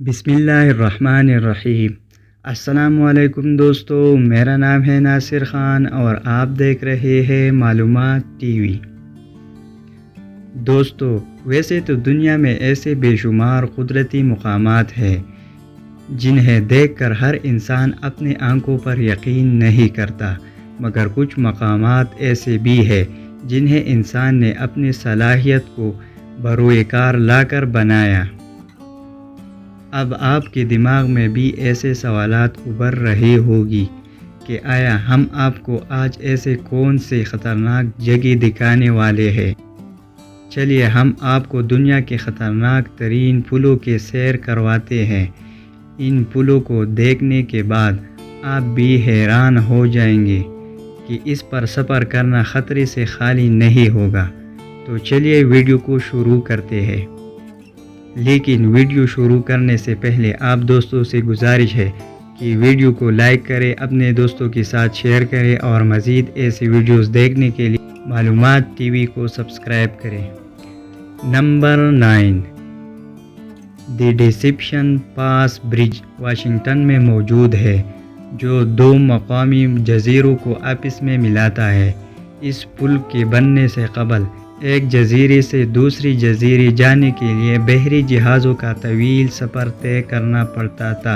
بسم اللہ الرحمن الرحیم۔ السلام علیکم دوستو، میرا نام ہے ناصر خان اور آپ دیکھ رہے ہیں معلومات ٹی وی۔ دوستو، ویسے تو دنیا میں ایسے بے شمار قدرتی مقامات ہیں جنہیں دیکھ کر ہر انسان اپنے آنکھوں پر یقین نہیں کرتا، مگر کچھ مقامات ایسے بھی ہیں جنہیں انسان نے اپنی صلاحیت کو بروئے کار لا کر بنایا۔ اب آپ کے دماغ میں بھی ایسے سوالات ابھر رہے ہوگی کہ آیا ہم آپ کو آج ایسے کون سے خطرناک جگہ دکھانے والے ہیں؟ چلیے ہم آپ کو دنیا کے خطرناک ترین پلوں کے سیر کرواتے ہیں۔ ان پلوں کو دیکھنے کے بعد آپ بھی حیران ہو جائیں گے کہ اس پر سفر کرنا خطرے سے خالی نہیں ہوگا۔ تو چلیے ویڈیو کو شروع کرتے ہیں، لیکن ویڈیو شروع کرنے سے پہلے آپ دوستوں سے گزارش ہے کہ ویڈیو کو لائک کریں، اپنے دوستوں کے ساتھ شیئر کریں اور مزید ایسی ویڈیوز دیکھنے کے لیے معلومات ٹی وی کو سبسکرائب کریں۔ نمبر 9، دی ڈیسیپشن پاس برج واشنگٹن میں موجود ہے، جو دو مقامی جزیروں کو آپس میں ملاتا ہے۔ اس پل کے بننے سے قبل ایک جزیرے سے دوسری جزیرے جانے کے لیے بحری جہازوں کا طویل سفر طے کرنا پڑتا تھا۔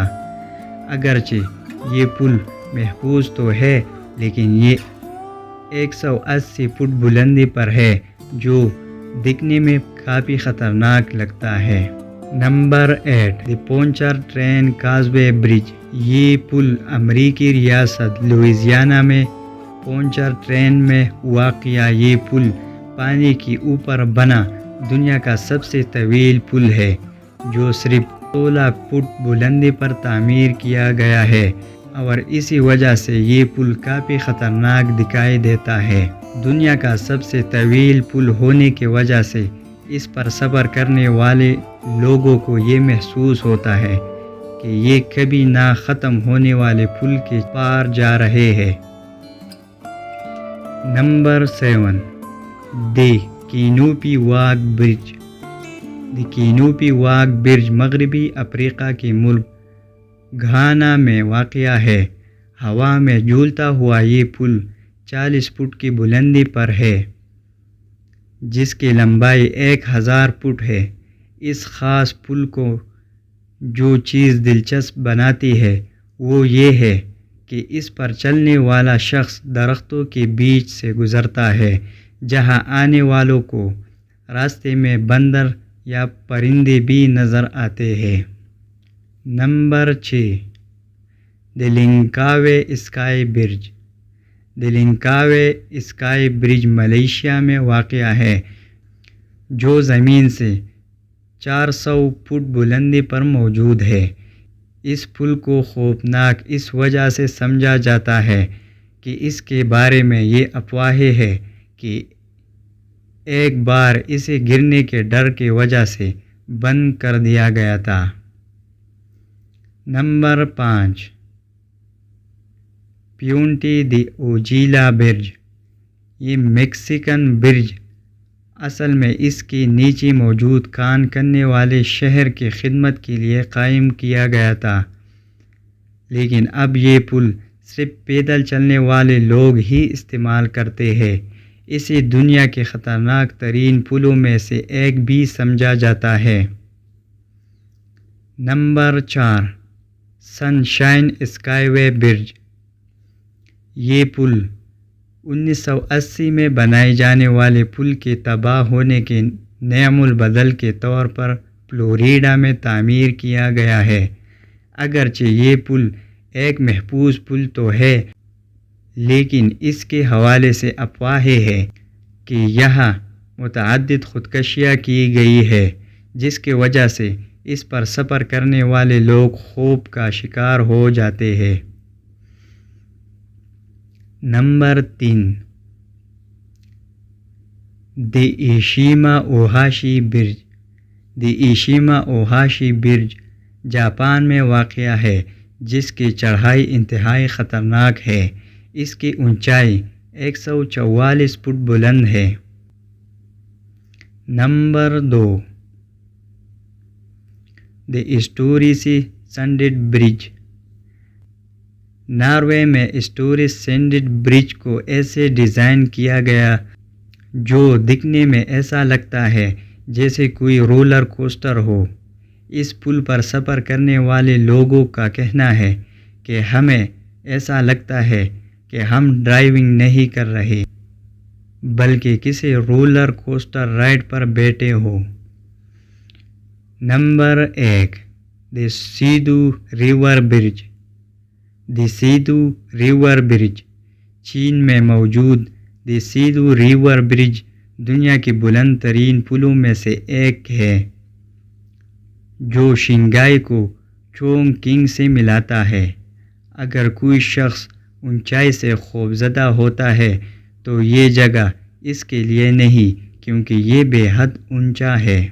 اگرچہ یہ پل محفوظ تو ہے، لیکن یہ 180 فٹ بلندی پر ہے، جو دیکھنے میں کافی خطرناک لگتا ہے۔ نمبر 8، دی پونچر ٹرین کازوے برج۔ یہ پل امریکی ریاست لوئزیانا میں پونچر ٹرین میں واقع یہ پل پانی کے اوپر بنا دنیا کا سب سے طویل پل ہے، جو صرف 16 فٹ بلندی پر تعمیر کیا گیا ہے، اور اسی وجہ سے یہ پل کافی خطرناک دکھائی دیتا ہے۔ دنیا کا سب سے طویل پل ہونے کی وجہ سے اس پر سفر کرنے والے لوگوں کو یہ محسوس ہوتا ہے کہ یہ کبھی نہ ختم ہونے والے پل کے پار جا رہے ہیں۔ نمبر 7، دی کینوپی واک برج۔ دی کینوپی واک برج مغربی افریقہ کے ملک گھانا میں واقع ہے۔ ہوا میں جھولتا ہوا یہ پل 40 فٹ کی بلندی پر ہے، جس کی لمبائی 1000 فٹ ہے۔ اس خاص پل کو جو چیز دلچسپ بناتی ہے وہ یہ ہے کہ اس پر چلنے والا شخص درختوں کے بیچ سے گزرتا ہے، جہاں آنے والوں کو راستے میں بندر یا پرندے بھی نظر آتے ہیں۔ نمبر 6، دی لنکاوے اسکائی برج۔ دی لنکاوے اسکائی برج ملیشیا میں واقع ہے، جو زمین سے 400 فٹ بلندی پر موجود ہے۔ اس پل کو خوفناک اس وجہ سے سمجھا جاتا ہے کہ اس کے بارے میں یہ افواہیں ہیں کہ ایک بار اسے گرنے کے ڈر کی وجہ سے بند کر دیا گیا تھا۔ نمبر 5، پیونٹے دی اوجیلا برج۔ یہ میکسیکن برج اصل میں اس کے نیچے موجود کان کننے والے شہر کی خدمت کے لیے قائم کیا گیا تھا، لیکن اب یہ پل صرف پیدل چلنے والے لوگ ہی استعمال کرتے ہیں۔ اسے دنیا کے خطرناک ترین پلوں میں سے ایک بھی سمجھا جاتا ہے۔ نمبر 4، سن شائن اسکائی وے برج۔ یہ پل 1980 میں بنائے جانے والے پل کے تباہ ہونے کے نعم البدل کے طور پر فلوریڈا میں تعمیر کیا گیا ہے۔ اگرچہ یہ پل ایک محفوظ پل تو ہے، لیکن اس کے حوالے سے افواہیں ہیں کہ یہاں متعدد خودکشیاں کی گئی ہیں، جس کی وجہ سے اس پر سفر کرنے والے لوگ خوف کا شکار ہو جاتے ہیں۔ نمبر 3، دی ایشیما اوہاشی برج۔ دی ایشیما اوہاشی برج جاپان میں واقع ہے، جس کی چڑھائی انتہائی خطرناک ہے۔ اس کی اونچائی 144 فٹ بلند ہے۔ نمبر 2، دی اسٹوریسی سنڈڈ برج۔ ناروے میں اسٹوری سینڈڈ برج کو ایسے ڈیزائن کیا گیا جو دکھنے میں ایسا لگتا ہے جیسے کوئی رولر کوسٹر ہو۔ اس پل پر سفر کرنے والے لوگوں کا کہنا ہے کہ ہمیں ایسا لگتا ہے کہ ہم ڈرائیونگ نہیں کر رہے بلکہ کسی رولر کوسٹر رائڈ پر بیٹھے ہو۔ نمبر 1، دی سیدھو ریور برج۔ دی سیدھو ریور برج چین میں موجود دی سیدھو ریور برج دنیا کے بلند ترین پلوں میں سے ایک ہے، جو شنگھائی کو چونگ کنگ سے ملاتا ہے۔ اگر کوئی شخص اونچائی سے خوفزدہ ہوتا ہے تو یہ جگہ اس کے لیے نہیں، کیونکہ یہ بے حد اونچا ہے۔